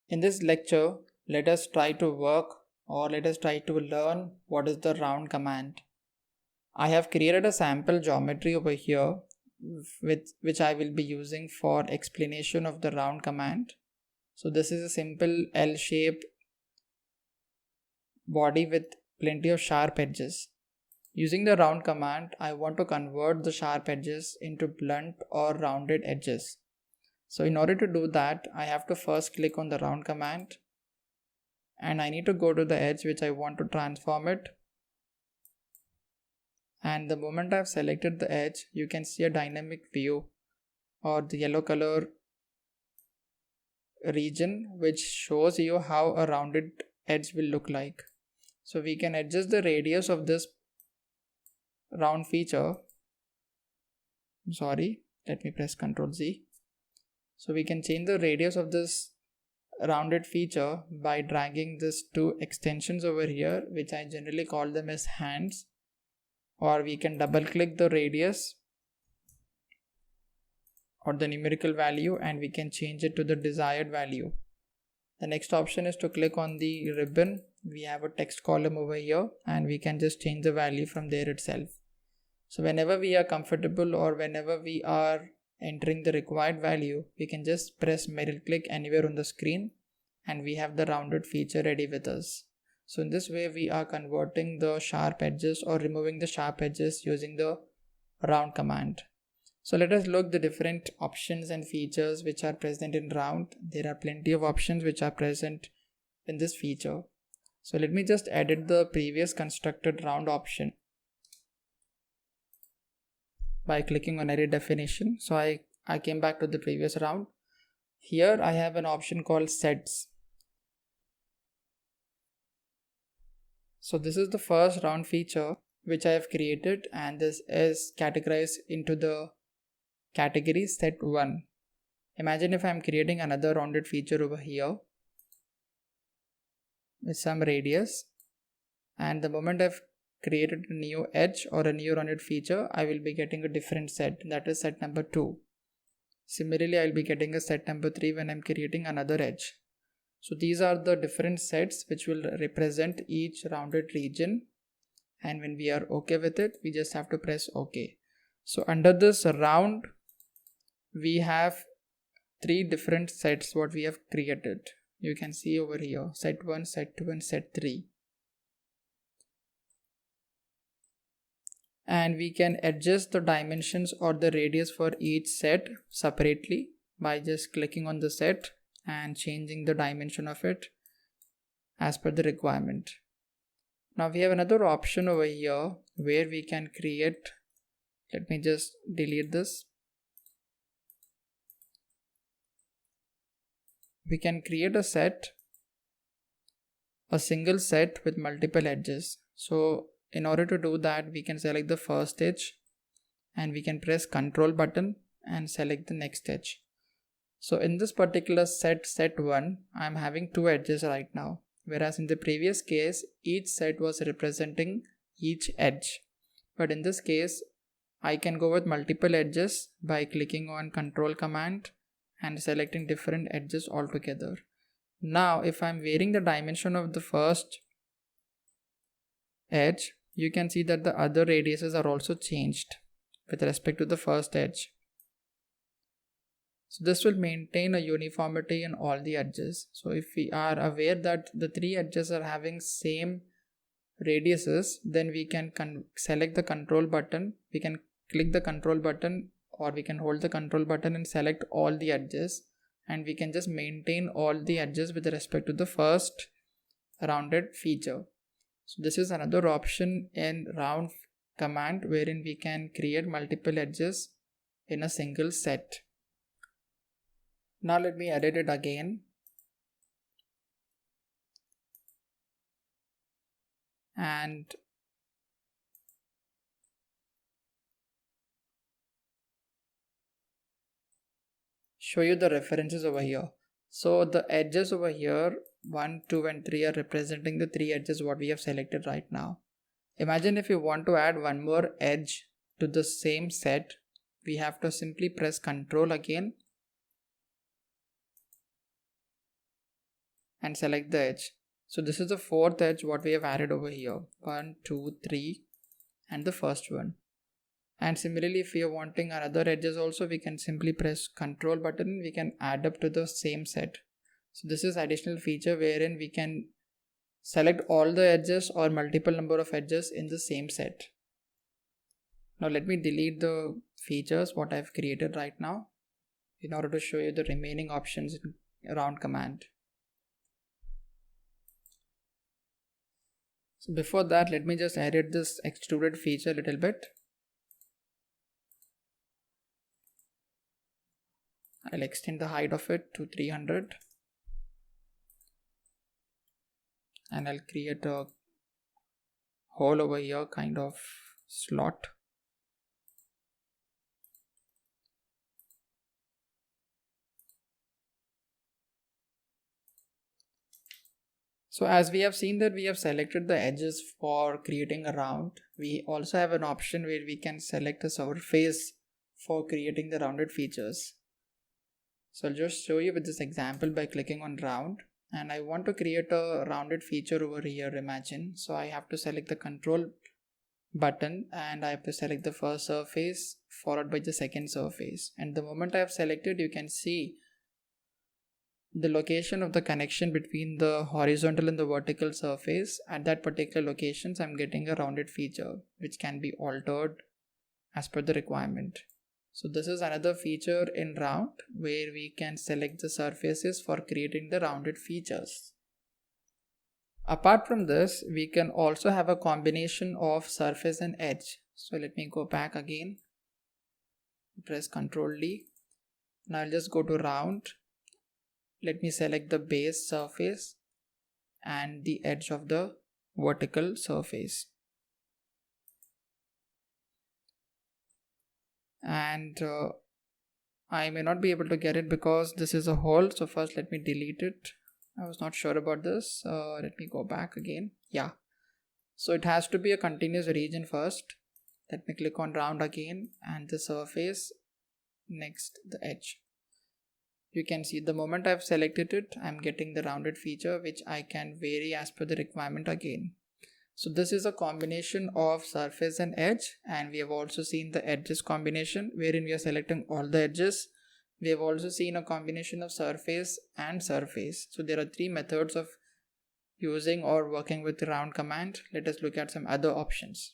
In this lecture, let us try to learn what is the round command. I have created a sample geometry over here with which I will be using for explanation of the round command. So this is a simple L-shaped body with plenty of sharp edges. Using the round command, I want to convert the sharp edges into blunt or rounded edges. So in order to do that, I have to first click on the round command and I need to go to the edge which I want to transform it. And the moment I've selected the edge, you can see a dynamic view or the yellow color region which shows you how a rounded edge will look like. So we can adjust the radius of this round feature. Let me press Ctrl Z. So we can change the radius of this rounded feature by dragging these two extensions over here, which I generally call them as hands, or we can double click the radius or the numerical value and we can change it to the desired value. The next option is to click on the ribbon. We have a text column over here and we can just change the value from there itself. So whenever we are comfortable or whenever we are entering the required value, we can just press middle click anywhere on the screen and we have the rounded feature ready with us. So in this way we are converting the sharp edges or removing the sharp edges using the round command. So let us look the different options and features which are present in round. There are plenty of options which are present in this feature. So let me just edit the previous constructed round option by clicking on edit definition. So I came back to the previous round. Here I have an option called sets. So this is the first round feature which I have created and this is categorized into the category set 1. Imagine if I am creating another rounded feature over here with some radius, and the moment I've created a new edge or a new rounded feature, I will be getting a different set, that is set number 2. Similarly, I will be getting a set number 3 when I'm creating another edge. So these are the different sets which will represent each rounded region, and when we are okay with it, we just have to press OK. So under this round, we have 3 different sets what we have created. You can see over here, set 1, set 2 and set 3. And we can adjust the dimensions or the radius for each set separately by just clicking on the set and changing the dimension of it as per the requirement. Now we have another option over here where we can create, let me just delete this. We can create a single set with multiple edges. So in order to do that, we can select the first edge and we can press Ctrl button and select the next edge. So in this particular set 1, I am having 2 edges right now, whereas in the previous case, each set was representing each edge. But in this case, I can go with multiple edges by clicking on Ctrl command and selecting different edges altogether. Now if I am varying the dimension of the first edge, you can see that the other radiuses are also changed with respect to the first edge. So this will maintain a uniformity in all the edges. So if we are aware that the 3 edges are having same radiuses, then we can select the control button. We can click the control button or we can hold the control button and select all the edges, and we can just maintain all the edges with respect to the first rounded feature. So this is another option in round command wherein we can create multiple edges in a single set. Now let me edit it again. And show you the references over here. So the edges over here 1, 2 and 3 are representing the 3 edges what we have selected right now. Imagine if you want to add one more edge to the same set, we have to simply press Ctrl again and select the edge. So this is the fourth edge what we have added over here. 1, 2, 3 and the first one. And similarly, if we are wanting another edges also, we can simply press Ctrl button. We can add up to the same set. So this is additional feature wherein we can select all the edges or multiple number of edges in the same set. Now let me delete the features what I've created right now in order to show you the remaining options in round command. So before that, let me just edit this extruded feature a little bit. I'll extend the height of it to 300 and I'll create a hole over here, kind of slot. So as we have seen that we have selected the edges for creating a round, we also have an option where we can select a surface for creating the rounded features. So I'll just show you with this example by clicking on round, and I want to create a rounded feature over here, imagine. So I have to select the control button and I have to select the first surface followed by the second surface, and the moment I have selected, you can see the location of the connection between the horizontal and the vertical surface. At that particular locations, I'm getting a rounded feature which can be altered as per the requirement. So this is another feature in round where we can select the surfaces for creating the rounded features. Apart from this, we can also have a combination of surface and edge. So let me go back again, press Ctrl D. Now I'll just go to round. Let me select the base surface and the edge of the vertical surface. And I may not be able to get it because this is a hole. So first let me delete it. I was not sure about this. Let me go back again. Yeah. So it has to be a continuous region first. Let me click on round again and the surface, next the edge. You can see the moment I've selected it, I'm getting the rounded feature which I can vary as per the requirement again. So this is a combination of surface and edge, and we have also seen the edges combination wherein we are selecting all the edges. We have also seen a combination of surface and surface. So there are three methods of using or working with the round command. Let us look at some other options.